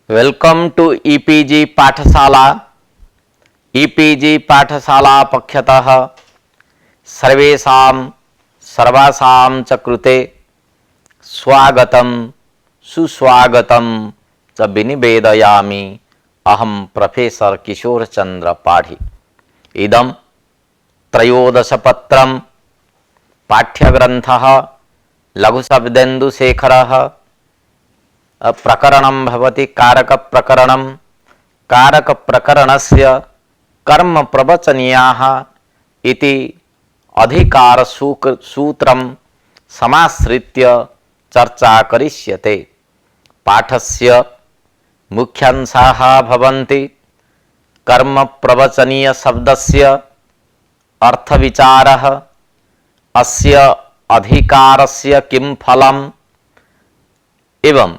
Welcome to e-PG पाठशाला। E-PG पाठशाला पक्षतः सर्वेषां सर्वासां च कृते स्वागतं सुस्वागतं च विनिवेदयामि। अहं प्रोफेसर किशोर चंद्र पाढ़ी। इदं त्रयोदशपत्रं पाठ्यग्रन्थः लघुशब्देन्दुशेखरः प्रकरणं भवति कारकप्रकरणं। कारकप्रकरणस्य कर्म प्रवचनीयाः इति अधिकारसूत्रं समाश्रित्य चर्चा करिष्यते। पाठस्य मुख्यांशाः भवन्ति कर्म प्रवचनीय शब्दस्य अर्थविचारः, अस्य अधिकारस्य किं फलम् एवं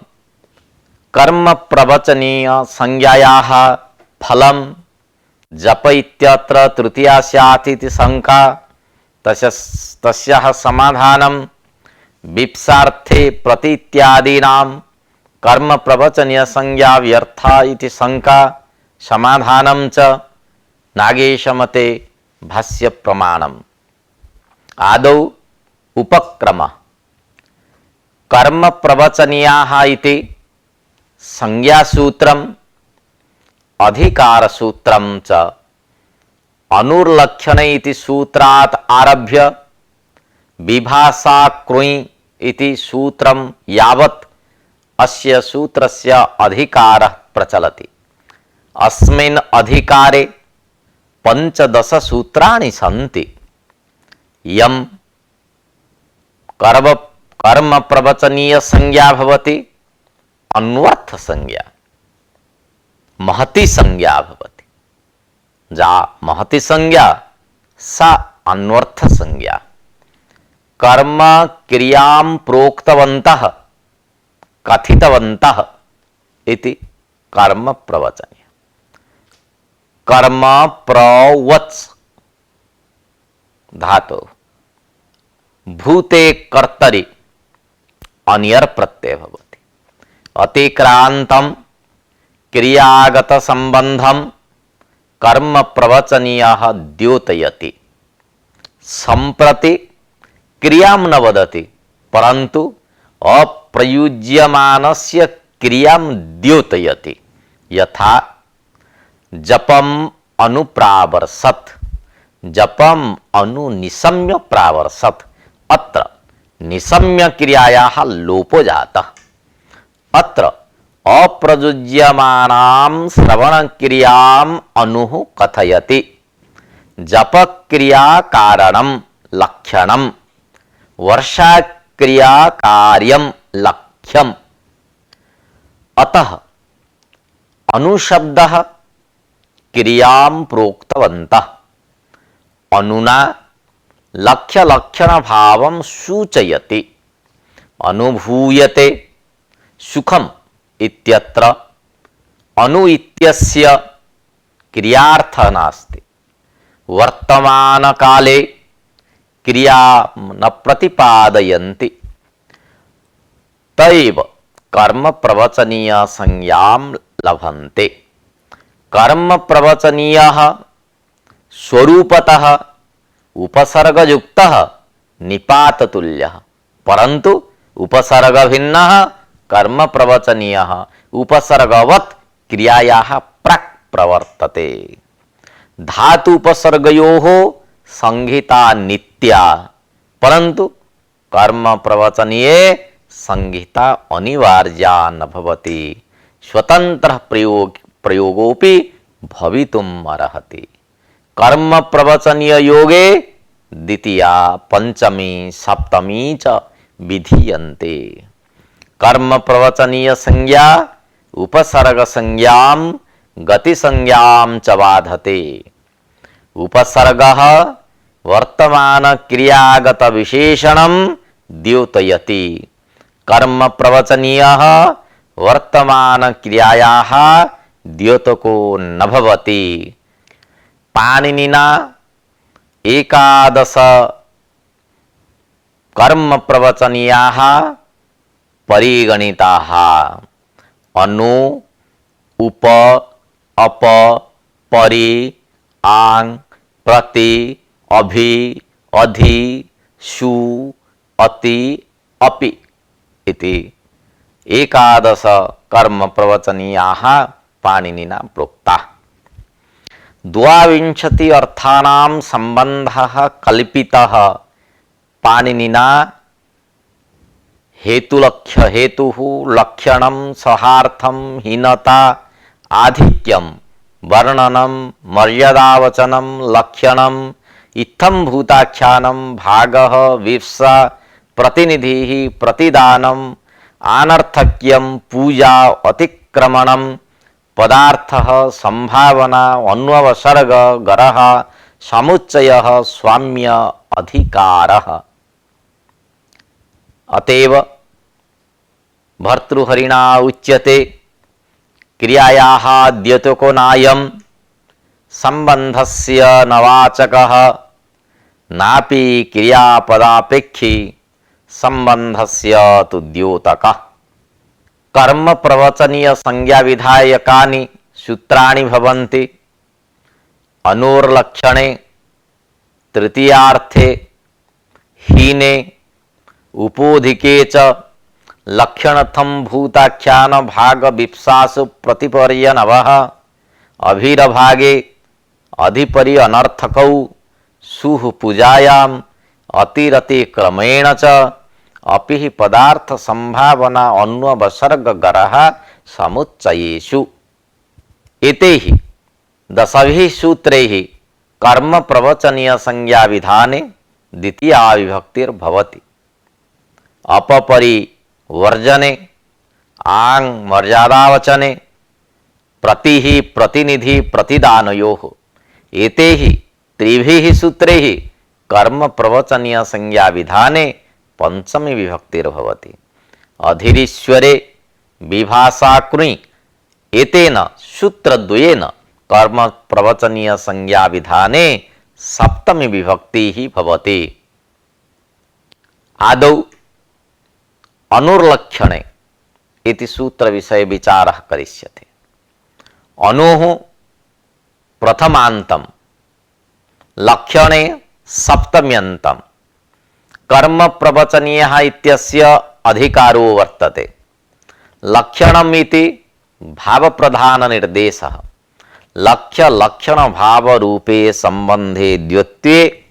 कर्म प्रवचनीय संज्ञायाः फलं। जप इत्यत्र तृतीया स्यात् इति शंका, तस्याः समाधानं। विप्सार्थे प्रति इत्यादीनां कर्म प्रवचनीय संज्ञा व्यर्था इति शंका, समाधानं च। नागेशमते भाष्य प्रमाणम्। आदौ उपक्रमः। कर्म प्रवचनीयाः इति संज्ञासूत्रम् अधिकारसूत्रं च अनुर्लक्षण इति सूत्रात् आरभ्य विभाषा कृञि इति सूत्रं यावत् अस्य सूत्रस्य अधिकारः प्रचलति। अस्मिन् अधिकारे 15 सूत्राणि सन्ति। यं कर्म प्रवचनीय संज्ञा भवति अन्वर्थ संज्ञा, महती संज्ञा भवति। जा महती संज्ञा सा अन्वर्थ संज्ञा। कर्म क्रियां प्रोक्तवन्तः कथितवन्तः इति कर्म प्रवचनीय। कर्म प्रवच धातु भूते कर्तरि अनियर प्रत्यय भवति। अतिक्रांतं क्रियागत संबंधम कर्म प्रवचनीयः द्योतयति। संप्रति क्रियां न वदति परंतु अप्रयुज्यमानस्य क्रियां द्योतयति। यथा जपम अनुप्रावर्षत्, जपम अनु निशम्य प्रावर्षत्। अत्र निशम्य क्रियायाः लोपो जातः। अत्र अप्रयुज्यमानां श्रवण क्रियाम् अनुः कथयति। जप क्रिया कारणं लक्षणं, वर्षा क्रिया कार्यं लक्ष्यम्। अतः अनुशब्दः क्रियां प्रोक्तवन्तः अनुना लक्ष्य लक्षण भावं सूचयति। अनुभूयते सुखम इत्यत्र अनु इत्यस्य क्रियार्थ नास्ति। वर्तमान काले क्रिया न प्रतिपादयन्ति। तैव कर्म प्रवचनीय संज्ञां लभन्ते। कर्म प्रवचनीयः स्वरूपतः उपसर्गयुक्तः निपाततुल्यः, परन्तु उपसर्ग भिन्नः कर्म प्रवचनीयः उपसर्गवत् क्रियायाः प्राक् प्रवर्तते। धातु उपसर्गयोः संहिता नित्या, परंतु कर्म प्रवचनीये संहिता अनिवार्या न भवति। स्वतंत्र प्रयोगोपि भवितुम् अर्हति। कर्म प्रवचनीय योगे द्वितीया पंचमी सप्तमी च विधीयन्ते। कर्म प्रवचनीय संज्ञा उपसर्ग संज्ञां गति संज्ञां च बाधते। उपसर्गः वर्तमान क्रियागत विशेषणं द्योतयति। कर्म प्रवचनीयः वर्तमान क्रियायाः द्योतको न भवति। पाणिनिना 11 कर्म प्रवचनीयाः परिगणिताः। अनु उप अप परि आंग प्रति अभि अधि शु अति अपि इति एकादश कर्म प्रवचनीयाः पाणिनिना प्रोक्ताः। द्वाविंशति अर्थानां संबंधः कल्पितः पाणिनिना हेतुः लक्षणं सहार्थं हीनता आधिक्यं वर्णनं मर्यादावचनं लक्षणं इत्थं भूताख्यानं भागः विप्सा प्रतिनिधिः प्रतिदानम् आनर्थक्यं पूजा अतिक्रमणं पदार्थः संभावना अन्ववसर्ग गरः समुच्चयः स्वाम्य अधिकारः। अतएव भर्तृहरिणा उच्यते क्रियायाः द्योतको नायं संबंधस्य नवाचकः नापि क्रियापदापेक्षी संबंधस्य तु द्योतकः। कर्म प्रवचनीय संज्ञा विधायकानि सूत्राणि भवन्ति। अनुर्लक्षणे तृतीयार्थे हीने उपोधिके च लक्षणथं भूताख्यान भाग विप्सासु प्रतिपर्य नवः अभिरभागे अधिपरि अनर्थकौ सुः पूजायाम् अतिरति क्रमेण च अपि पदार्थ संभावना अन्ववसर्ग गरः समुच्चयेषु। एतैः दशभिः सूत्रैः कर्म प्रवचनीय संज्ञा विधाने द्वितीया विभक्तिर्भवति। अपपरि वर्जने आंग मर्यादावचने प्रतिः प्रतिनिधि प्रतिदानयोः एतैः त्रिभिः सूत्रैः कर्म प्रवचनीय संज्ञा विधाने पंचमी विभक्तिर्भवति। अधिरीश्वरे विभाषाकृञि एतेन सूत्रद्वयेन कर्म प्रवचनीय संज्ञा विधाने सप्तमी विभक्ति ही भवति। आदौ अनुर्लक्षणे इति सूत्र विषय विचारः करिष्यते। अनोः प्रथमान्तं लक्षणे सप्तम्यन्तं कर्म प्रवचनीयः इत्यस्य अधिकारो वर्तते। लक्षणम् इति भाव प्रधान निर्देशः लक्ष्य लक्षण भाव रूपे संबंधे द्योत्ये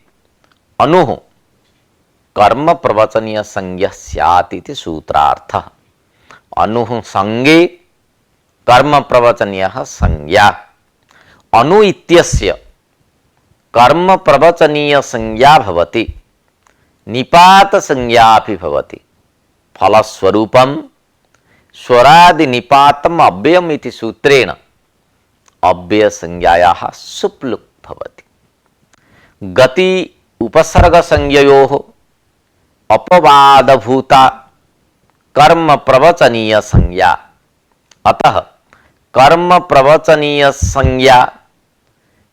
अनुः कर्म प्रवचनीय संज्ञा स्यात् इति सूत्रार्थः। अनुः संज्ञे कर्म प्रवचनीयः संज्ञा। अनु इत्यस्य कर्म प्रवचनीय संज्ञा भवति निपात संज्ञापि भवति। फलस्वरूपं स्वरादि निपातम् अव्ययम् इति सूत्रेण अव्यय संज्ञायाः सुप्लुक् भवति। गति उपसर्ग संज्ञयोः अपवादभूता कर्म प्रवचनीय संज्ञा। अतः कर्म प्रवचनीय संज्ञा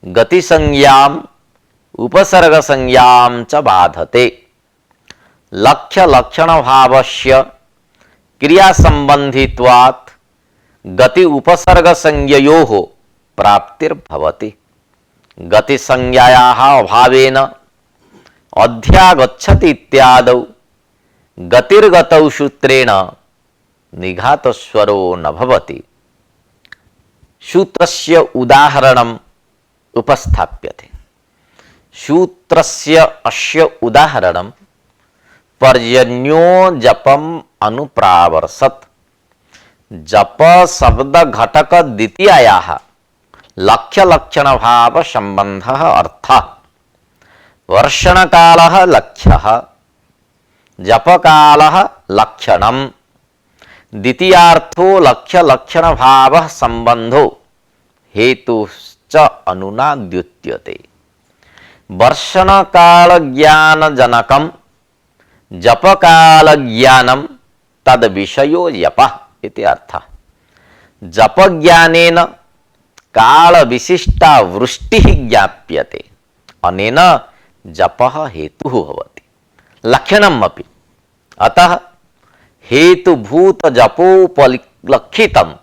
गति संज्ञाम् उपसर्ग संज्ञां च बाधते। लक्ष्य लक्षण भावस्य क्रिया संबंधित्वात् गति उपसर्ग संज्ञयोः प्राप्तिर्भवति। गति संज्ञायाः अभावेन अध्यागच्छति इत्यादौ गतिर्गतौ सूत्रेण निघातस्वरो न भवति। सूत्रस्य उदाहरणम् उपस्थाप्यते। सूत्रस्य अस्य उदाहरणं पर्जन्यो जपम् अनुप्रावर्षत्। जप शब्द घटक द्वितीयायाः लक्ष्य लक्षण भाव संबंधः अर्थः। वर्षण कालः लक्ष्यः जप कालः लक्षणम्। द्वितीयार्थो लक्ष्य लक्षण भावः संबंधो हेतुश्च अनुना द्युत्यते। वर्षण काल ज्ञान जनकं जप काल ज्ञानं तद विषयो जपः इति अर्थः। जप ज्ञानेन काल विशिष्टा वृष्टिः ज्ञाप्यते। अनेन जपः हेतुः भवति लक्षणम् अपि। अतः हेतुभूत जपोपलक्षितं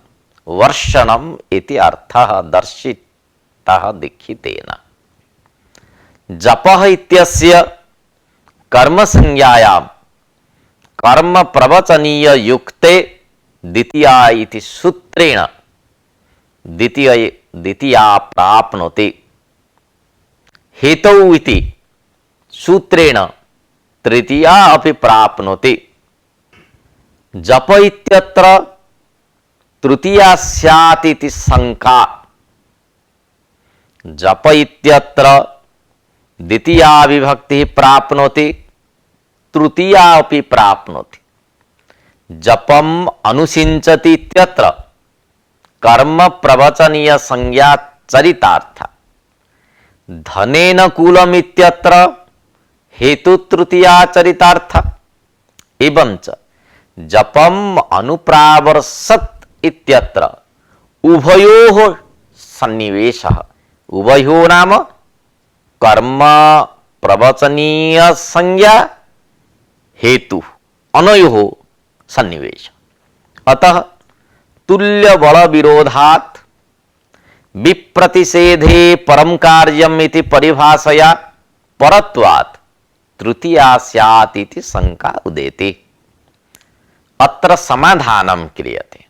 वर्षणम इति अर्थः दर्शितः दीक्षितेन। जपः इत्यस्य कर्म संज्ञायां कर्म प्रवचनीय युक्ते द्वितीया इति सूत्रेण द्वितीया प्राप्नोति। हेतौ इति सूत्रेण तृतीया अपि प्राप्नोति। जप इत्यत्र तृतीया स्यात् इति शंका। जप इत्यत्र द्वितीया विभक्ति प्राप्नोति, तृतीया अपि प्राप्नोति। जपम अनुसिंचति इत्यत्र कर्म प्रवचनीय संज्ञा चरितार्थ। धनेन कुलम इत्यत्र हेतु तृतीया चरितार्थ। एवंच जपम अनुप्रावर्षत् इत्यत्र उभयोः सन्निवेशः। उभयोः नाम कर्म प्रवचनीय संज्ञा हेतु अनयोः सन्निवेश। अतः तुल्य बल विरोधात् विप्रतिषेधे परम कार्यम इति परिभाषया परत्वात् तृतीया स्यात् इति शंका उदेति। अत्र समाधानं क्रियते।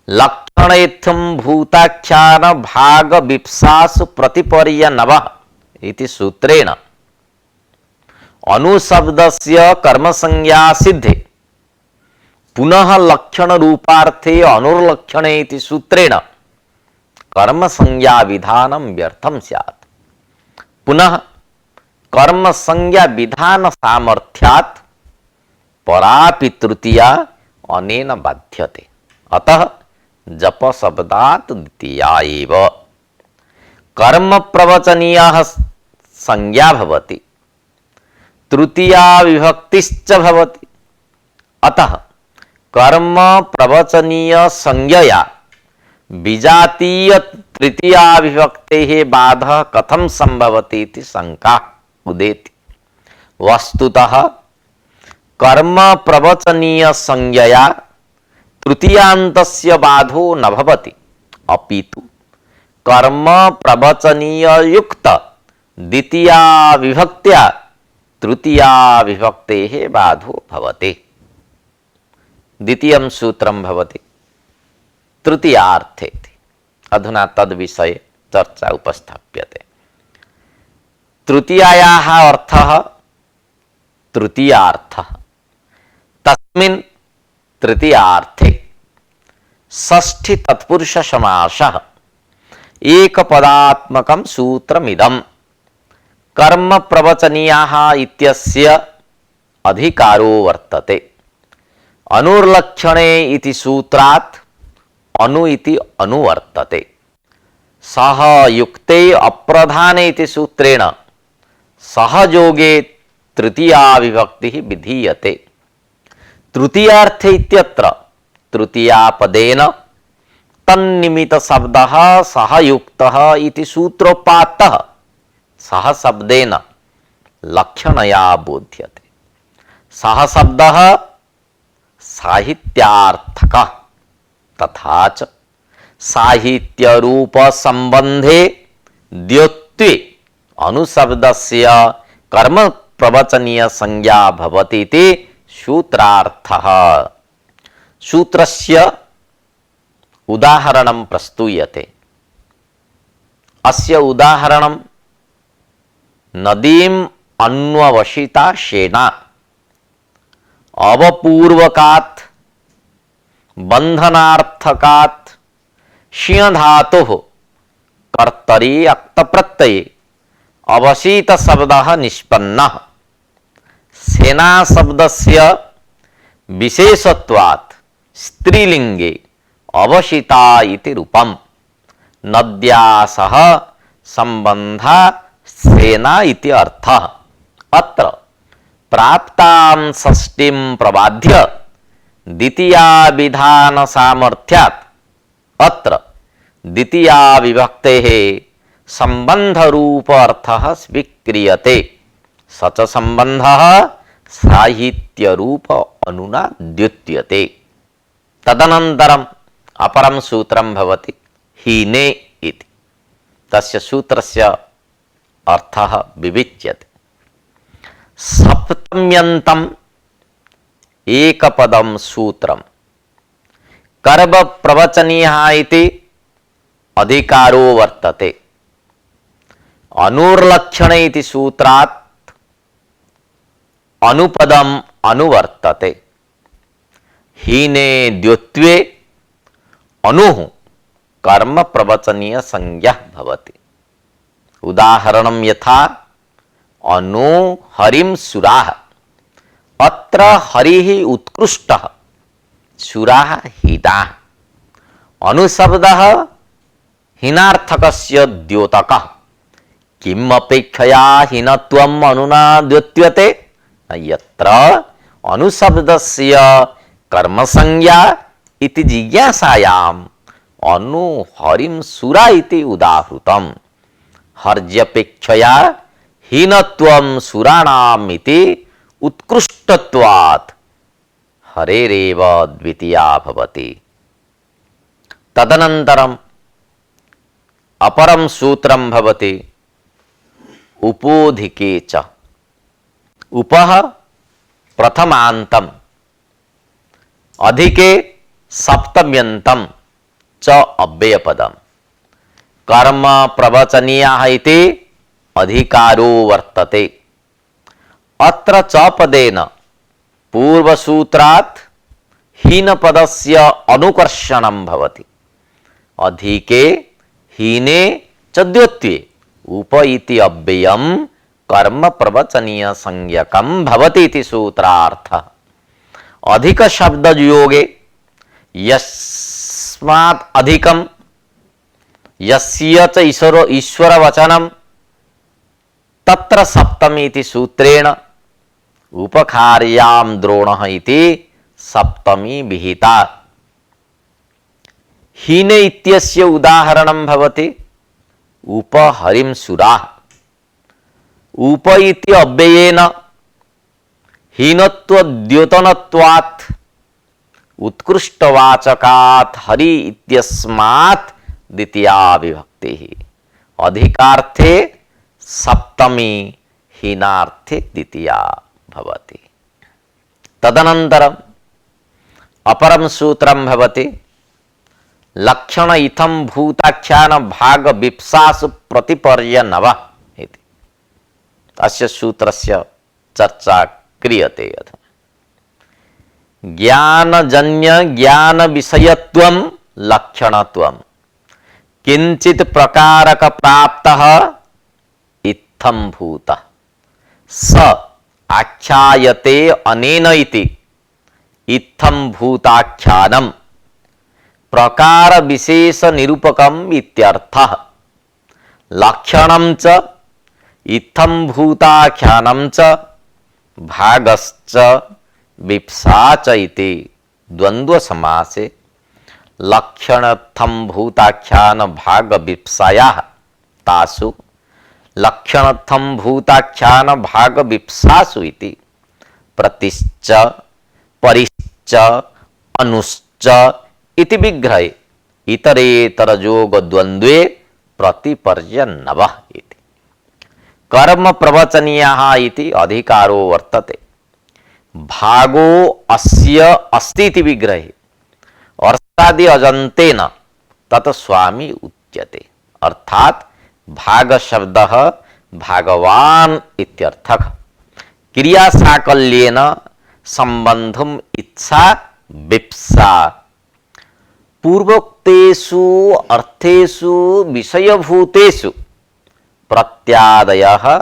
लक्षणेत्थं भूताख्यान भाग विप्सासु प्रतिपर्य नवः इति सूत्रेण अनुशब्दस्य कर्म संज्ञा सिद्धे पुनः लक्षण रूपार्थे अनुर्लक्षणे इति सूत्रेण कर्म संज्ञा विधानम व्यर्थम स्यात्। पुनः कर्म संज्ञा विधान सामर्थ्यात् परापि तृतीया अनेन बाध्यते। अतः जप शब्दात् द्वितीया एव। कर्म प्रवचनीयः संज्ञा भवति, तृतीया विभक्तिश्च भवति। अतः कर्म प्रवचनीय संज्ञया विजातीय तृतीया विभक्तेः बाधः कथं संभवति इति शंका उदेति। वस्तुतः कर्म प्रवचनीय संज्ञया तृतीयान्तस्य बाधो न भवति, अपितु कर्म प्रवचनीय युक्त द्वितीया विभक्त्या तृतीया विभक्तेः बाधो भवति। द्वितीयं सूत्रं भवति तृतीयार्थे। अधुना तद् विषये चर्चा उपस्थाप्यते। तृतीयायाः अर्थः तृतीयार्थः। तस्मिन् तृतीयार्थे षष्ठी तत्पुरुष समासः एकपदात्मकं सूत्रमिदं। कर्म प्रवचनीयाः इत्यस्य अधिकारो वर्तते। अनुर्लक्षणे इति सूत्रात् अनु इति अनुवर्तते। सह युक्ते अप्रधाने इति सूत्रेण सहयोगे तृतीया विभक्तिः विधीयते। तृतीयार्थे इत्यत्र तृतीया पदेन तन्निमित्त शब्दः सहयुक्तः इति सूत्रोपात्तः सह शब्देन लक्षणया बोध्यते। सह शब्दः साहित्यार्थकः तथा च साहित्य रूप संबंधे द्योत्वे अनुशब्दस्य कर्म प्रवचनीय संज्ञा भवति इति सूत्रार्थः। सूत्रस्य उदाहरणं प्रस्तूयते। अस्य उदाहरणं नदीम् अन्ववशिता सेना अवपूर्वकात् बंधनार्थकात् सिंहधातुः कर्तरि अक्तप्रत्यये अवशित शब्दः निष्पन्नः। सेना शब्दस्य विशेषत्वात् स्त्रीलिंगे अवशिता इति रूपम्। नद्या सह संबंधा सेना इति अर्थः। अत्र प्राप्तां षष्ठीं प्रबाध्य द्वितीया विधान सामर्थ्यात् अत्र द्वितीया विभक्तेः संबंध रूप अर्थः स्वीक्रियते। स च संबंधः साहित्य रूप अनुना द्युत्यते। तदनन्तरं अपरं सूत्रं भवति हीने इति। तस्य सूत्रस्य अर्थः विविच्यते। सप्तम्यन्तम् एकपदं सूत्रं कर्म प्रवचनीयः इति अधिकारो वर्तते। अनुर्लक्षण इति सूत्रात् अनुपदम् अनुवर्तते। हीने द्योत्वे अनुः कर्म प्रवचनीय संज्ञः भवति। उदाहरणं यथा अनु हरिं सुराः, अत्र हरिः उत्कृष्टः, सुराः हीनाः। अनुशब्दः हीनार्थकस्य द्योतकः। किम् अपेक्षया हीनत्वम् अनुना द्योत्यते? यत्र अनुशब्दस्य कर्मसंज्ञा इति जिज्ञासायाम् अनु हरिं सुरा इति उदाहृतम्। हर्यपेक्षया हीनत्वं सुराणाम् इति उत्कृष्टत्वात् हरेरेव द्वितीया भवति। तदनन्तरम् अपरं सूत्रं भवति उपोधिके च। उपः प्रथमान्तम्, अधिके सप्तम्यन्तं च अव्ययपदम्। कर्म प्रवचनीयः इति अधिकारो वर्तते। अत्र च पदेन पूर्वसूत्रात् हीनपदस्य अनुकर्षणं भवति। अधिके हीने च द्योत्वे उप इति अव्ययं कर्म प्रवचनीय संज्ञकं भवति इति सूत्रार्थः। अधिक शब्द योगे यस्मात् अधिकं यस्य च ईश्वर वचनं तत्र सप्तमी इति सूत्रेण उपकार्यां द्रोणः इति सप्तमी विहिता। हीने इत्यस्य उदाहरणं भवति उपहरिं सुराः। उप इति अव्ययेन हीनत्व द्योतनत्वात् उत्कृष्टवाचकात् हरि इत्यस्मात् द्वितीया विभक्तिः। अधिकार्थे सप्तमी, हीनार्थे द्वितीया भवति। तदनन्तरम् अपरं सूत्रं भवति लक्षण इत्थं भूताख्यान भाग विप्सासु प्रतिपर्य नवः इति। अस्य सूत्रस्य चर्चा क्रियते। अथ ज्ञानजन्य ज्ञान विषयत्वं लक्षणत्वं किंचित प्रकारक प्राप्तः इत्थं भूतः स आख्यायते अनेन इति इत्थं भूताख्यानम् प्रकार विशेष निरूपकम् इत्यर्थः। लक्षणं च इत्थं भूताख्यानं च भागश्च विप्सा च इति द्वंद्व समासे लक्षणत्थं भूताख्यान भाग विप्सायाः तासु लक्षणत्थं भूताख्यान भाग विप्सासु इति प्रतिश्च परिश्च अनुश्च इति विग्रहे इतरेतरजोग द्वंद्वे प्रतिपर्य नवः इति। कर्म प्रवचनीयः इति अधिकारो वर्तते। भागो अस्य अस्ति इति विग्रहे अर्थादि अजन्तेन तत् स्वामी उच्यते। अर्थात भाग शब्दः भागवान इत्यर्थः। क्रिया साकल्येन संबंधुम इच्छा विप्सा। पूर्वोक्तेषु अर्थेषु विषयभूतेषु प्रत्यादयः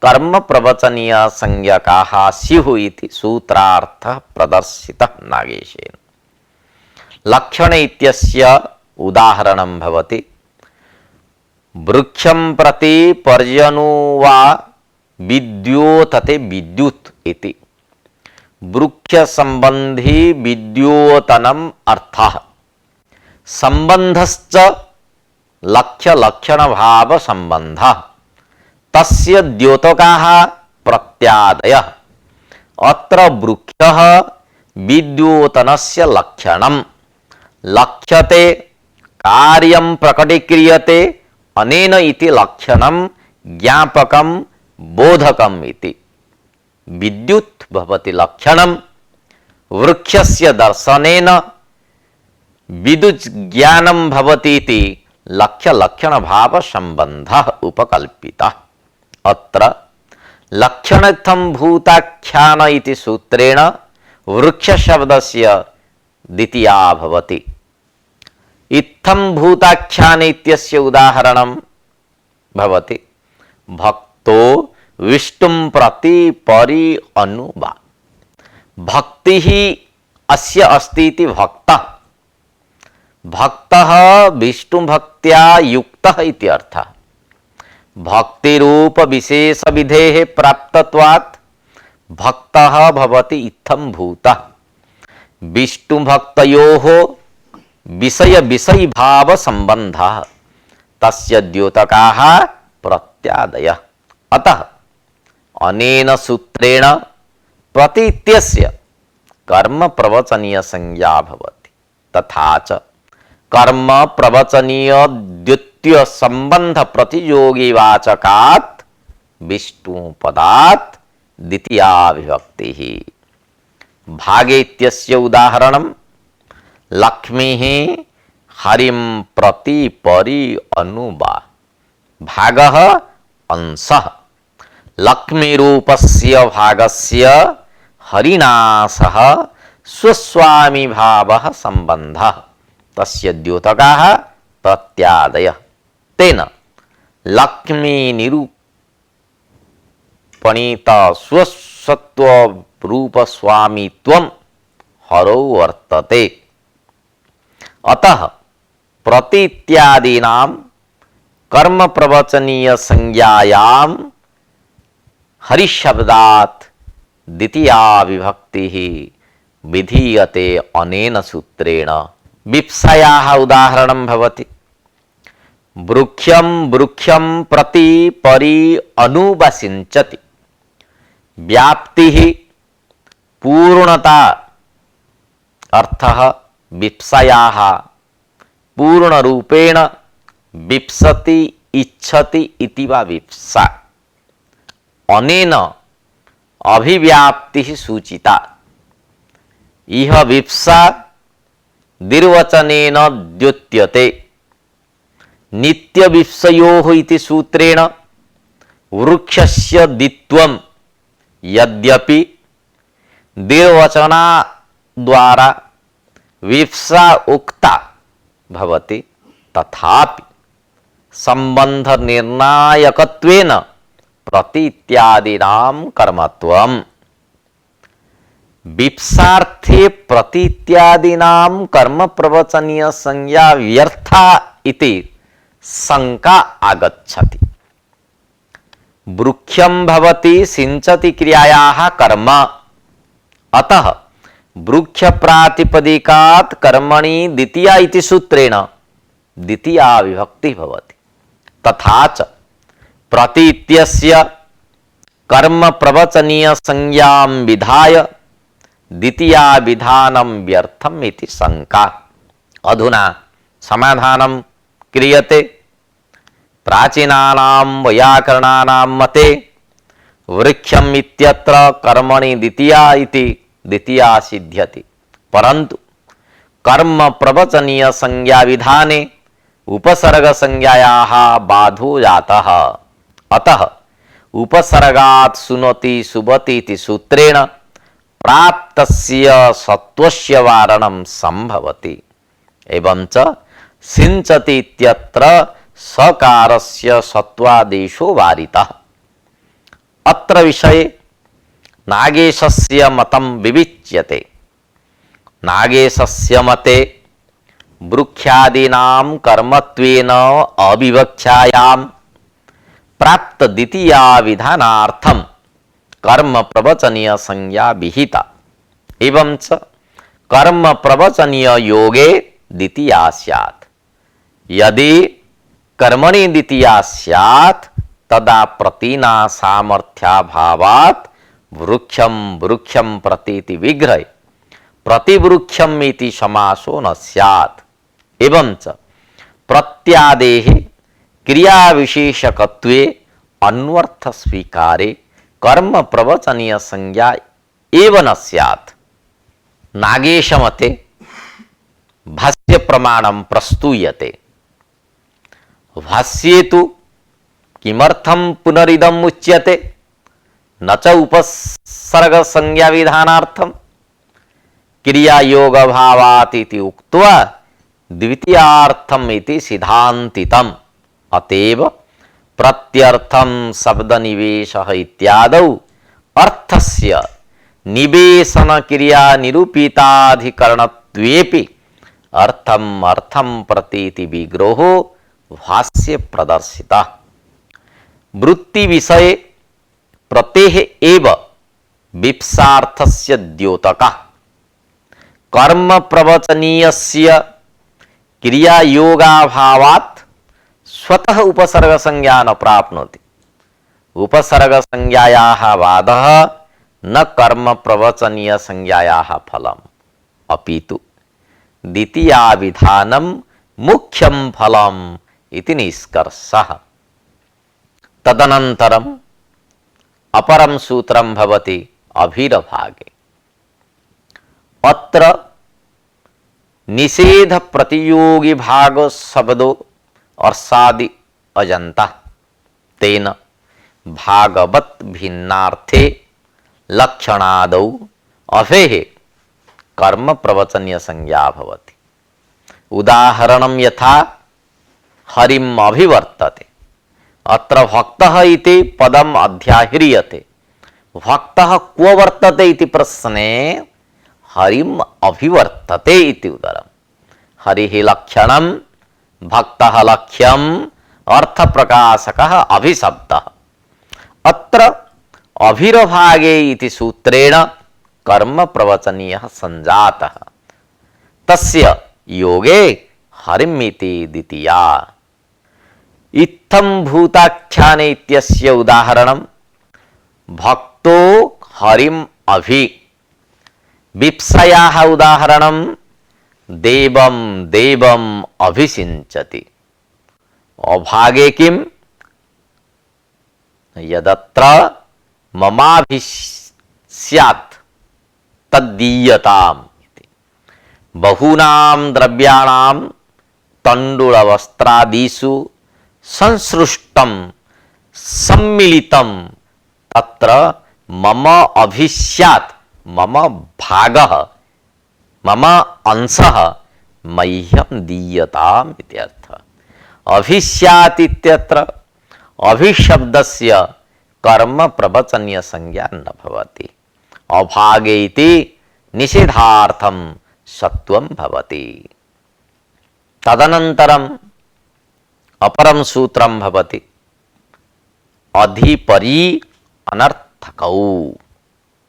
कर्म प्रवचनीय संज्ञकाः स्युः इति सूत्रार्थः प्रदर्शितः नागेशेन। लक्षण इत्यस्य उदाहरणं भवति वृक्षं प्रति पर्यनु वा विद्योतते विद्युत् इति। वृक्ष संबंधी विद्योतनम् अर्थः। संबंधश्च लक्ष्य लक्षण भाव संबंधः तस्य द्योतकाः प्रत्यादयः। अत्र वृक्षः विद्योतनस्य लक्षणम् लक्ष्यते कार्यं प्रकटीक्रियते अनेन इति लक्षणं ज्ञापकं बोधकम् इति। विद्युत् भवति लक्षणं, वृक्षस्य दर्शनेन विद्युत् ज्ञानं भवति इति लक्ष्य लक्षण भाव संबंधः उपकल्पितः। अत्र लक्षणस्थं भूताख्यान इति सूत्रेण वृक्ष शब्दस्य द्वितीया भवति। इत्थं भूताख्यान इत्यस्य उदाहरणं भवति भक्तो विष्णुं प्रति परि अनुवा। भक्ति ही अस्य अस्ति इति भक्तः, भक्तः विष्णु भक्त्या युक्तः इति अर्थः। भक्ति रूप विशेष विधेः प्राप्तत्वात् भक्तः भवति इत्थं भूतः। विष्णु भक्तयोः विषय विषय भाव संबंधः तस्य द्योतकाः प्रत्यादयः। अतः अनेन सूत्रेण प्रति इत्यस्य कर्म प्रवचनीय संज्ञा भवति। तथा च कर्म प्रवचनीय द्वितीय संबंध प्रतियोगी वाचकात् विष्णु पदात् द्वितीया विभक्तिः। भागे इत्यस्य उदाहरणं लक्ष्मीः हरिं प्रति परि अनुवा। भागः अंशः, लक्ष्मीरूपस्य भागस्य हरिणा सह स्वस्वामी भावः संबंधः तस्य द्योतकाः प्रत्यादयः। तेन लक्ष्मी निरूपणीत स्वसत्व रूप स्वामित्वं हरौ वर्तते। अतः प्रति इत्यादीनां कर्म प्रवचनीय संज्ञायां हरिशब्दात् द्वितीया विभक्तिः विधीयते अनेन सूत्रेण। विप्सायाः उदाहरणं भवति वृक्षं वृक्षं प्रति परि अनुवसिञ्चति। व्याप्तिः पूर्णता अर्थः विप्सायाः पूर्णरूपेण विप्सति इच्छति इति वा विप्सा। अनेन अभिव्याप्तिः सूचिता। इह विप्सा द्विर्वचनेन द्योत्यते। नित्य विप्सयोः इति सूत्रेण वृक्षस्य द्वित्वं यद्यपि द्विर्वचना द्वारा विप्सा उक्ता भवति तथापि संबंध निर्णायकत्वेन प्रति इत्यादीनां कर्मत्वम्। विप्सार्थे प्रति इत्यादीनां कर्म प्रवचनीय संज्ञा व्यर्था इति शंका आगच्छति। वृक्षं भवति सिंचति क्रियायाः कर्म। अतः वृक्ष प्रातिपदिकात् कर्मणि द्वितीया इति सूत्रेण द्वितीया विभक्ति भवति। तथा च प्रति इत्यस्य कर्म प्रवचनीय संज्ञां विधाय द्वितीया विधानं व्यर्थम् इति शंका। अधुना समाधानं क्रियते। प्राचीनानां वैयाकरणानां मते वृक्षम् इत्यत्र कर्मणि द्वितीया इति द्वितीया सिद्ध्यति। परन्तु कर्म प्रवचनीय संज्ञा विधाने उपसर्ग संज्ञायाः बाधो जातः। अतः उपसर्गात् सुनोति सुबति इति सूत्रेण प्राप्तस्य सत्वस्य वारणं संभवति। एवं च सिंचति इत्यत्र सकारस्य सत्वादेशो वारितः। अत्र विषये नागेशस्य मतं विविच्यते। नागेशस्य मते वृक्षादीनां कर्मत्वेन अविवक्षायां प्राप्त द्वितीया विधानार्थं कर्म प्रवचनीय संज्ञा विहिता। एवं च कर्म प्रवचनीय योगे द्वितीया स्यात्। यदि कर्मणि द्वितीया स्यात् तदा प्रतीना सामर्थ्याभावात् वृक्षं वृक्षं प्रतीति विग्रहे प्रतिवृक्षम इति समासो न स्यात्। एवं च प्रत्यादेः क्रिया विशेषकत्वे अन्वर्थ स्वीकारे कर्म प्रवचनीय संज्ञा एव न स्यात्। नागेश मते भाष्य प्रमाणं प्रस्तूयते। भाष्ये तु किमर्थं पुनरिदम् उच्यते न च उपसर्ग संज्ञा विधानार्थं क्रिया योग भावात् इति उक्त्वा द्वितीयार्थम् इति सिद्धान्तितम्। अतएव प्रत्यर्थं शब्द निवेशः इत्यादौ अर्थस्य निवेशन क्रिया निरूपिताधिकरणत्वेपि अर्थं प्रतीति विग्रहो भाष्य प्रदर्शितः। वृत्ति विषये प्रत्येह एव विप्सार्थस्य द्योतकः कर्म प्रवचनीयस्य क्रिया योगाभावात् स्वतः उपसर्ग संज्ञा न प्राप्नोति। उपसर्ग संज्ञायाः वादः न कर्म प्रवचनीय संज्ञायाः फलम् अपितु द्वितीयाविधानं मुख्यं फलम् इति निष्कर्षः। तदनन्तरम् अपरं सूत्रं भवति अभिरभागे। अत्र निषेध प्रतियोगी भाग शब्दो अर्षादि अजंता तेन भागवत भिन्नार्थे लक्षणादौ अभेः कर्म प्रवचनीय संज्ञा भवति। उदाहरणं यथा हरिम् अभिवर्तते। अत्र भक्तः इति पदम् अध्याह्रियते। भक्तः क्व वर्तते इति प्रश्ने हरिम् अभिवर्तते इति उदरम्। हरिः लक्षणं भक्तः लक्ष्यम् अर्थप्रकाशकः अभिशब्दः। अत्र अभिरभागे इति सूत्रेण कर्म प्रवचनीयः संजातः। तस्य योगे हरिमिति द्वितीया। इत्थं भूताख्याने इत्यस्य उदाहरणं भक्तो हरिम् अभि। विप्सयाः उदाहरणं देवं देवम् अभिषिञ्चति। अभागे किं यदत्र ममाभिस्यात् तद्दीयताम् इति। बहूनां द्रव्याणां तण्डुलवस्त्रादिषु संसृष्टं सम्मिलितं तत्र मम अभिस्यात् मम भागः मम अंशः मह्यं दीयताम् इत्यर्थः। अभिस्यात् इत्यत्र अभिशब्दस्य कर्म प्रवचनीय संज्ञा न भवति। अभागे इति निषेधार्थं सत्वं भवति। तदनन्तरम् अपरं सूत्रं भवति अधिपरि अनर्थकौ।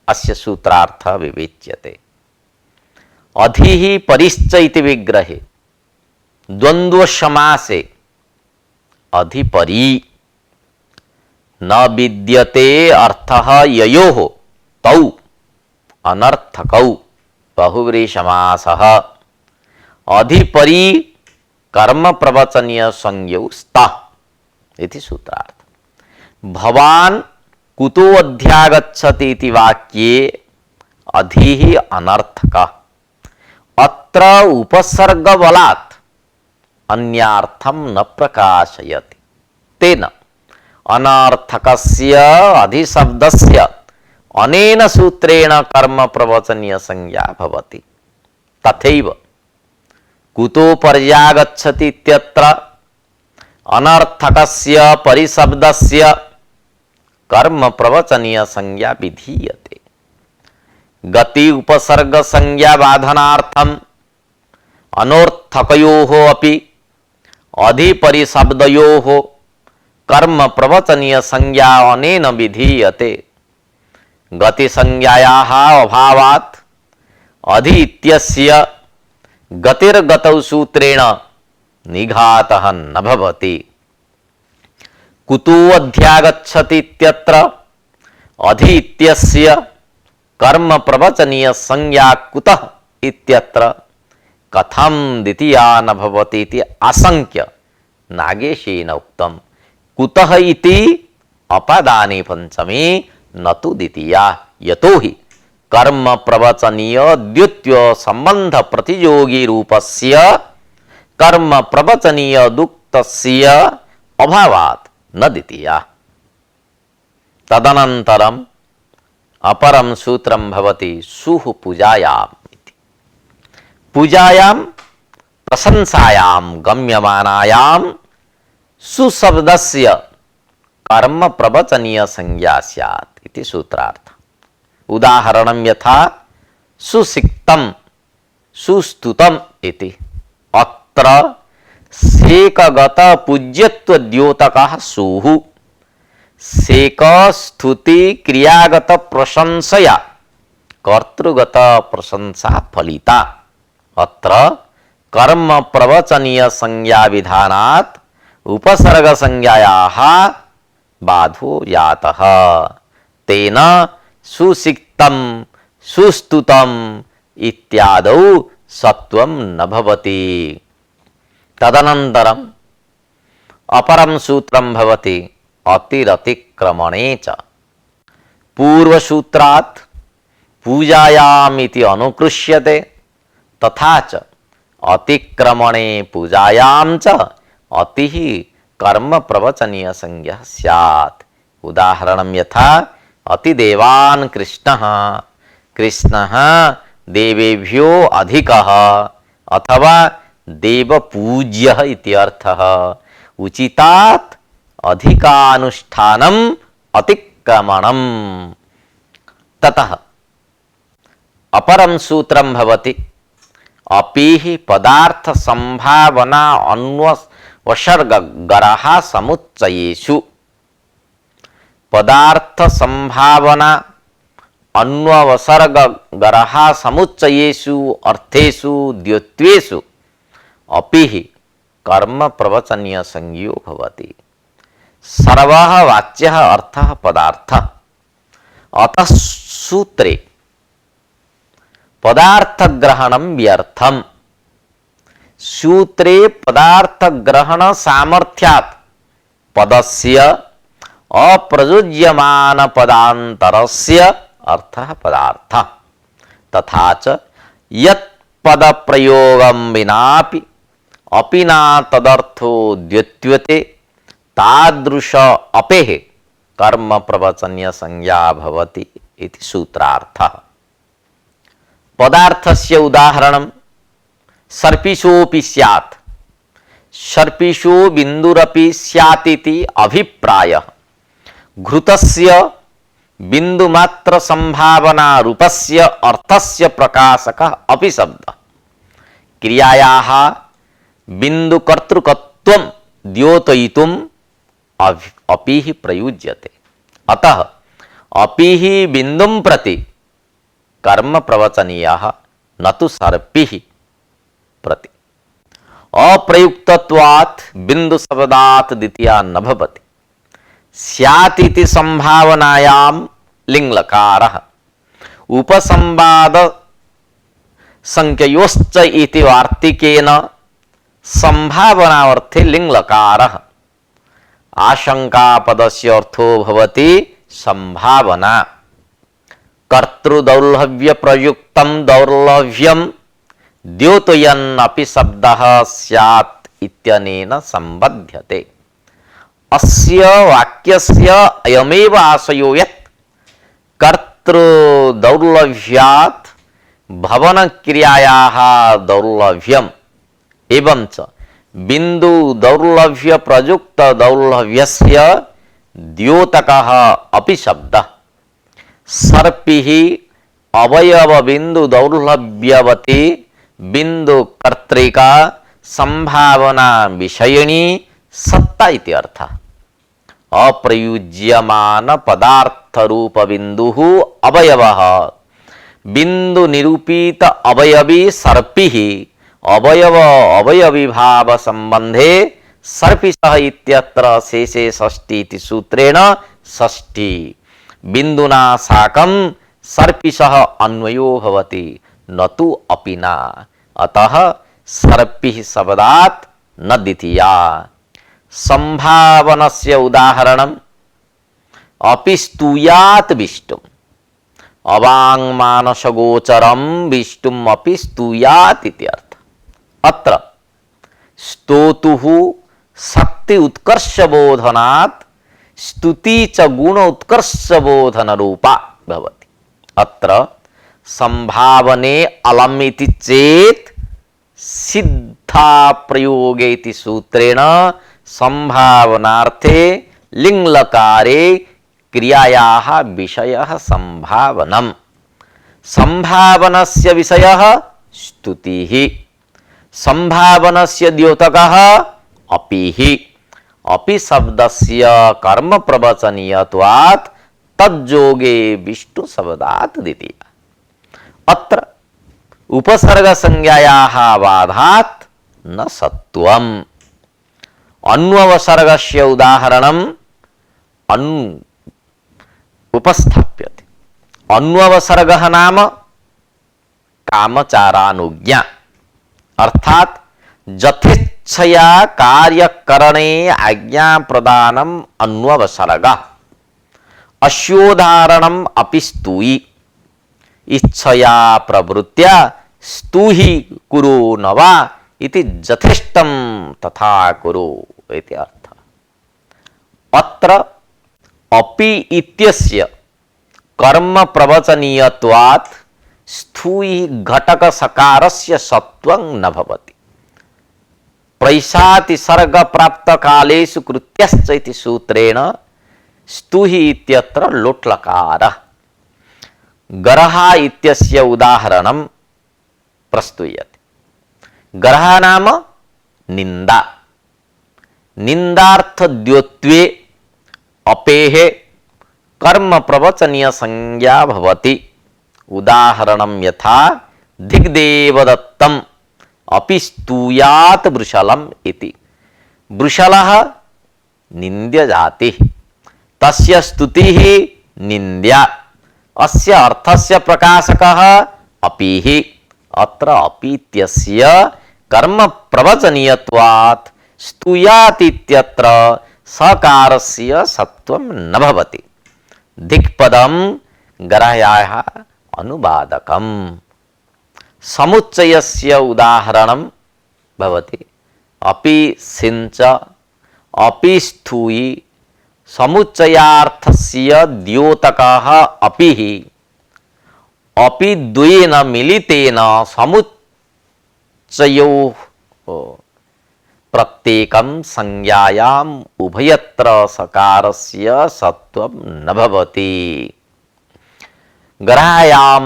अस्य सूत्रार्थः विवेच्यते। अधिः परिश्च इति विग्रहे द्वन्द्व समासे अधिपरि न विद्यते अर्थः ययोः तौ अनर्थकौ बहुव्रीहि समासः। अधिपरि कर्म प्रवचनीय संज्ञौ स्तः इति सूत्रार्थ। भवान् कुतो अध्यागच्छति इति वाक्ये अधिः अनर्थकः। अत्र उपसर्ग बलात् अन्यार्थं न प्रकाशयति। तेन अनर्थकस्य अधिशब्दस्य अनेन सूत्रेण कर्म प्रवचनीय संज्ञा भवति। तथैव कुतो पर्यागच्छति इत्यत्र अनर्थकस्य परिशब्दस्य कर्म प्रवचनीय संज्ञा विधीयते। गति उपसर्ग संज्ञा बाधनार्थम अनर्थकयोः अपि अधिपरिशब्दयोः कर्म प्रवचनीय संज्ञा अनेन विधीयते। गति संज्ञायाः अभावात् अधि इत्यस्य गतिर्गतौ सूत्रेण निघातः न भवति। कुतो अध्यागच्छति इत्यत्र अधि इत्यस्य कर्म प्रवचनीय संज्ञा कुतः इत्यत्र कथम द्वितीया न भवति इति आशंक्य नागेशेन उक्तम। कुतः इति अपदाने पंचमी न तु द्वितीया यतोहि कर्म प्रवचनीय द्वित्व संबंध प्रतियोगी रूपस्य कर्म प्रवचनीय दुक्तस्य अभावात् न द्वितीया। तदनन्तरम अपरम सूत्रम भवति सुः पूजायाम इति। पूजायां प्रशंसायां गम्यमानायां सुशब्दस्य कर्म प्रवचनीय संज्ञा स्यात् इति सूत्रार्थ। उदाहरणं यथा सुसिक्तं सुस्तुतम् इति। अत्र सेकगत पूज्यत्व द्योतकः सुः सेक स्तुति क्रियागत प्रशंसया कर्तृगत प्रशंसा फलिता। अत्र कर्म प्रवचनीय संज्ञा विधानात् उपसर्ग संज्ञायाः बाधो जातः। तेन सुसिक्तं सुस्तुतम् इत्यादौ सत्वं न भवति। तदनन्तरम् अपरं सूत्रं भवति अतिरतिक्रमणे च। पूर्वसूत्रात् पूजायामिति अनुकृष्यते तथा च अतिक्रमणे पूजायां च अतिः कर्म प्रवचनीय संज्ञा स्यात्। उदाहरणं यथा अतिदेवान् कृष्णः कृष्णः देवेभ्यो अधिकः अथवा देवपूज्यः इति अर्थः। उचितात् अधिकानुष्ठानम् अतिक्रमणम्। ततः अपरं सूत्रं भवति अपीः पदार्थ संभावना अन्वसर्गगरः समुच्चयेषु। पदार्थ संभावना अन्वसर्गगरः समुच्चयेषु अर्थेषु द्योत्वेषु अपीः कर्म प्रवचनीय संज्ञो भवति। सर्वः वाच्यः अर्थः पदार्थः। अतः सूत्रे पदार्थ ग्रहणं व्यर्थम्। सूत्रे पदार्थ ग्रहण सामर्थ्यात् पदस्य अप्रयुज्यमान पदान्तरस्य अर्थः पदार्थः। तथा च यत् पद प्रयोगं विनापि अपि न तदर्थो द्योत्यते तादृश अपेः कर्म प्रवचनीय संज्ञा भवति इति सूत्रार्थः। पदार्थस्य उदाहरणं सर्पिषोऽपि स्यात्। सर्पिषो बिन्दुरपि स्यात् इति अभिप्रायः। घृतस्य बिन्दुमात्र संभावना रूपस्य अर्थस्य प्रकाशकः अपि शब्दः। क्रियायाः बिन्दुकर्तृकत्वं द्योतयितुम् अपीः प्रयुज्यते। अतः अपीः बिन्दुं प्रति कर्म प्रवचनीयः न तु सर्पिः प्रति। अप्रयुक्तत्वात् बिन्दु शब्दात् द्वितीया न भवति। स्यात् इति संभावनायां लिङ्लकारः उपसंवाद संख्ययोश्च इति वार्तिकेन संभावनावर्थे लिङ्लकारः। आशंकापदस्य अर्थो भवति संभावना। कर्तृदौर्लभ्य प्रयुक्तं दौर्लभ्यं द्योतयन् अपि शब्दः स्यात् इत्यनेन संबध्यते। अस्य वाक्यस्य अयमेव आशयो यत् कर्तृदौर्लभ्यात् भवनक्रियायाः दौर्लभ्यम् एवं च बिन्दु दौर्लभ्य प्रयुक्त दौर्लभ्यस्य द्योतकः अपि शब्दः। सर्पिः अवयव बिन्दु दौर्लभ्यवती बिन्दु कर्त्रिका संभावना विषयिणी सत्ता इति अर्थः। अप्रयुज्यमान पदार्थ रूप बिन्दुः अवयवः बिन्दु निरूपित अवयवी सर्पिः अवयव अवयवी भाव संबंधे सर्पिषः इत्यत्र शेषे षष्ठी इति सूत्रेण षष्ठी बिन्दुना साकं सर्पिषः अन्वयो भवति। न तु अपिना। अतः सर्पिः शब्दात् न द्वितीया। संभावनस्य उदाहरणम् अपि स्तूयात् विष्टुम्। अवाङ्मानसगोचरं विष्टुम् अपि स्तूयात् इत्यर्थ। अत्र स्तोतुः शक्ति उत्कर्षबोधनात् स्तुति च गुण उत्कर्षबोधन रूपा भवति। अत्र संभावने अलम् इति चेत् सिद्धा प्रयोगे इति सूत्रेण संभावनार्थे लिङ्लकारे क्रियायाः विषयः संभावनम्। संभावनस्य विषयः स्तुतिः, संभावनस्य द्योतकः अपिः। अपि शब्दस्य कर्म प्रवचनीयत्वात् तज्जोगे विष्णु शब्दात् द्वितीया। अत्र उपसर्ग संज्ञायाः बाधात् न सत्वम्। अन्ववसर्गस्य उदाहरणम् उपस्थाप्यते। अन्ववसर्गः नाम कामचारानुज्ञा, अर्थात यथेच्छया कार्यकरणे आज्ञा प्रदानम् अन्ववसर्गः। अस्योदाहरणम् अपि स्तूयि। इच्छया प्रवृत्त्या स्तूहि कुरु न वा इति यथेष्टं तथा कुरु इति अर्थः। अत्र अपि इत्यस्य कर्म प्रवचनीयत्वात् स्तूहि घटक सकारस्य सत्वं न भवति। प्रैषाति सर्ग प्राप्त कालेषु कृत्यश्च इति सूत्रेण स्तूहि इत्यत्र लोट्लकारः। गरः इत्यस्य उदाहरणं प्रस्तूयते। गरः नाम निंदा। निंदार्थद्योत्वे अपेः कर्म प्रवचनीय संज्ञा भवति। उदाहरणं यथा दिग्देवदत्तम् अपि स्तूयात् वृषलम् इति। वृषलः निन्द्य जातिः, तस्य स्तुतिः निन्द्या। अस्य अर्थस्य प्रकाशकः अपिः। अत्र अपि इत्यस्य कर्म प्रवचनीयत्वात् स्तूयात् इत्यत्र सकारस्य सत्वं न भवति। दिक्पदं गरायाः अनुवादकम्। समुच्चयस्य उदाहरणं भवति अपि सिंच अपि स्तूयि। समुच्चयार्थस्य द्योतकः अपिः। अपि द्वयेन मिलितेन समुच्चयोः प्रत्येकं संज्ञायाम् उभयत्र सकारस्य सत्वं न भवति। गरायां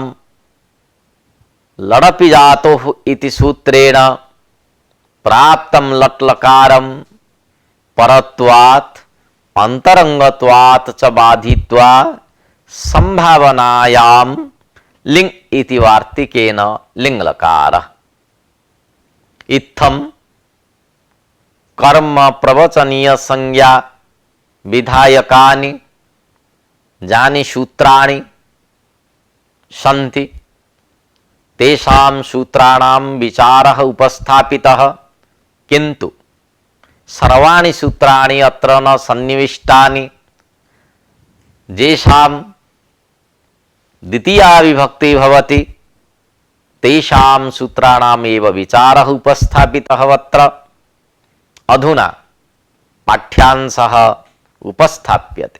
लडपि जातोः इति सूत्रेण प्राप्तं लट्लकारं परत्वात् अंतरंगत्वात् च बाधित्वा संभावनायां लिंग इति वार्तिकेन लिंगलकारः। इत्थं कर्म प्रवचनीय संज्ञा विधायकानि यानि सूत्राणि सन्ति तेषां सूत्राणां विचारः उपस्थापितः, किन्तु सर्वाणि सूत्राणि अत्र न सन्निविष्टानि। येषां द्वितीया विभक्ति भवति तेषां सूत्राणाम् एव विचारः उपस्थापितः अत्र। अधुना पाठ्यांशः उपस्थाप्यते।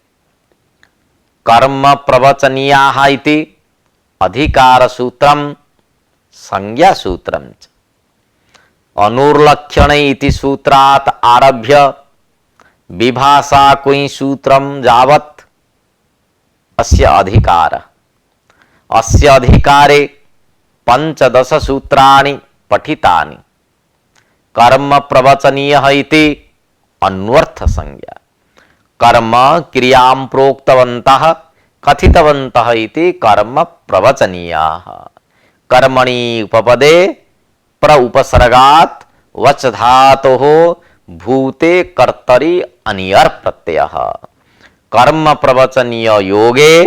कर्म प्रवचनीयाः इति अधिकारसूत्रं संज्ञासूत्रं च। अनुर्लक्षणे इति सूत्रात् आरभ्य विभाषा कुञ् सूत्रं यावत् अस्य अधिकारः। अस्य अधिकारे 15 सूत्राणि पठितानि। कर्म प्रवचनीयः इति अन्वर्थ संज्ञा। कर्म क्रियां प्रोक्तवन्तः कथितवन्तः इति कर्म प्रवचनीयाः। कर्मणि उपपदे प्र उपसर्गात् वच धातोः भूते कर्तरि अनियर प्रत्ययः। कर्म प्रवचनीय योगे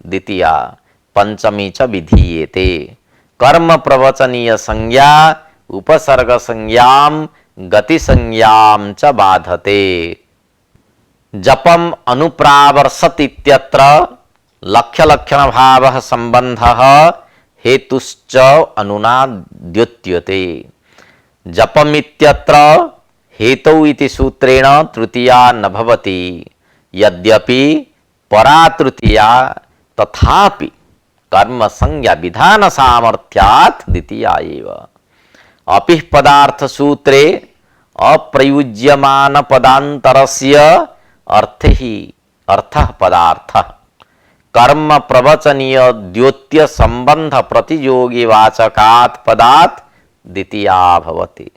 द्वितीया पंचमी च विधीयेते। कर्म प्रवचनीय संज्ञा उपसर्ग संज्ञाम गति संज्ञाम च बाधते। जपम अनुप्रावर्षत इत्यत्र लक्ष्य लक्षण भाव संबंध हेतुश्च अनुना द्योत्यते। जपमित्यत्र हेतौ इति सूत्रेण तृतीया न भवति। यद्यपि परा तृतीया तथापि कर्म संज्ञा विधान सामर्थ्यात् द्वितीया एव। अपि पदार्थ सूत्रे अप्रयुज्यमान पदांतरस्य अर्थः पदार्थः कर्म प्रवचनीय द्योत्य संबंध प्रतियोगी वाचकात् पदात् द्वितीया भवति।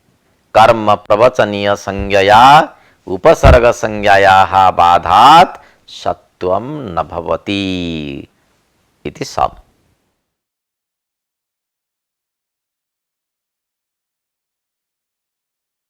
कर्म प्रवचनीय संज्ञया उपसर्ग संज्ञायाः बाधात् सत्वं न भवति इति सब।